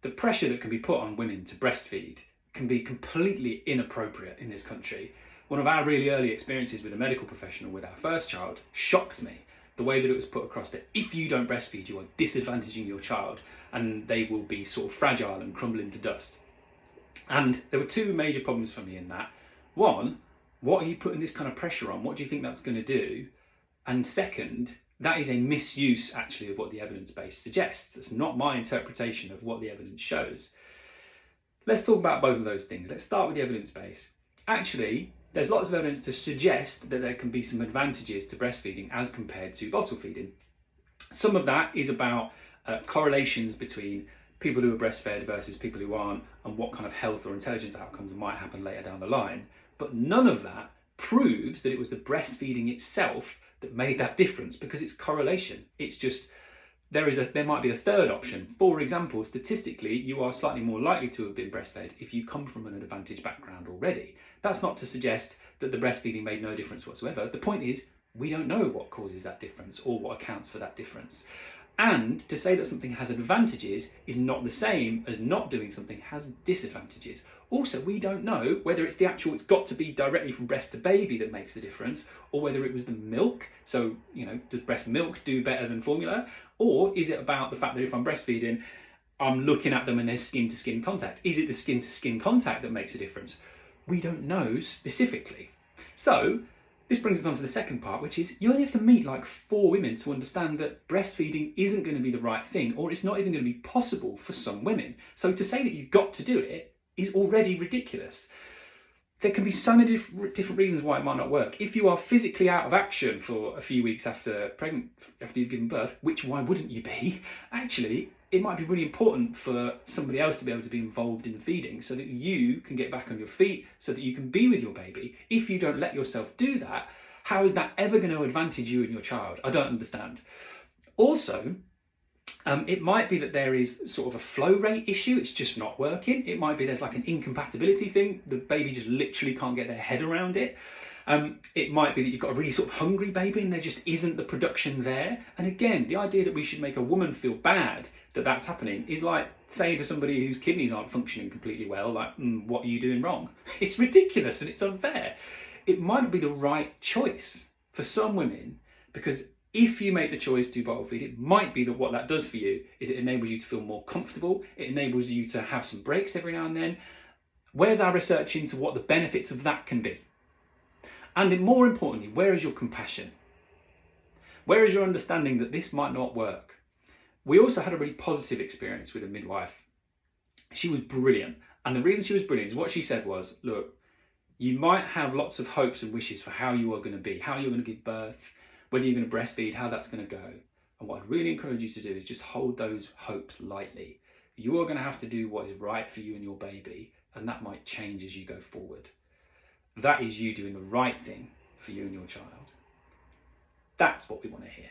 the pressure that can be put on women to breastfeed can be completely inappropriate in this country. One of our really early experiences with a medical professional with our first child shocked me. The way that it was put across, that if you don't breastfeed, you are disadvantaging your child and they will be sort of fragile and crumble into dust. And there were two major problems for me in that. One, what are you putting this kind of pressure on? What do you think that's going to do? And second, that is a misuse actually of what the evidence base suggests. It's not my interpretation of what the evidence shows. Let's talk about both of those things. Let's start with the evidence base. Actually, there's lots of evidence to suggest that there can be some advantages to breastfeeding as compared to bottle feeding. Some of that is about correlations between people who are breastfed versus people who aren't, and what kind of health or intelligence outcomes might happen later down the line. But none of that proves that it was the breastfeeding itself that made that difference, because it's correlation. It's just, there might be a third option. For example, statistically, you are slightly more likely to have been breastfed if you come from an advantaged background already. That's not to suggest that the breastfeeding made no difference whatsoever. The point is, we don't know what causes that difference or what accounts for that difference. And to say that something has advantages is not the same as not doing something has disadvantages. Also, we don't know whether it's it's got to be directly from breast to baby that makes the difference, or whether it was the milk. So, does breast milk do better than formula? Or is it about the fact that if I'm breastfeeding, I'm looking at them and there's skin to skin contact? Is it the skin to skin contact that makes a difference? We don't know specifically. So, this brings us on to the second part, which is you only have to meet like 4 women to understand that breastfeeding isn't going to be the right thing, or it's not even going to be possible for some women. So to say that you've got to do it is already ridiculous. There can be so many different reasons why it might not work. If you are physically out of action for a few weeks after you've given birth, which why wouldn't you be? Actually, it might be really important for somebody else to be able to be involved in feeding so that you can get back on your feet, so that you can be with your baby. If you don't let yourself do that, how is that ever going to advantage you and your child? I don't understand. Also, it might be that there is sort of a flow rate issue. It's just not working. It might be there's like an incompatibility thing. The baby just literally can't get their head around it. It might be that you've got a really sort of hungry baby and there just isn't the production there. And again, the idea that we should make a woman feel bad that that's happening is like saying to somebody whose kidneys aren't functioning completely well, like, what are you doing wrong? It's ridiculous and it's unfair. It might not be the right choice for some women, because if you make the choice to bottle feed, it might be that what that does for you is it enables you to feel more comfortable. It enables you to have some breaks every now and then. Where's our research into what the benefits of that can be? And more importantly, where is your compassion? Where is your understanding that this might not work? We also had a really positive experience with a midwife. She was brilliant. And the reason she was brilliant is what she said was, look, you might have lots of hopes and wishes for how you are going to be, how you're going to give birth, whether you're going to breastfeed, how that's going to go. And what I'd really encourage you to do is just hold those hopes lightly. You are going to have to do what is right for you and your baby, and that might change as you go forward. That is you doing the right thing for you and your child. That's what we want to hear.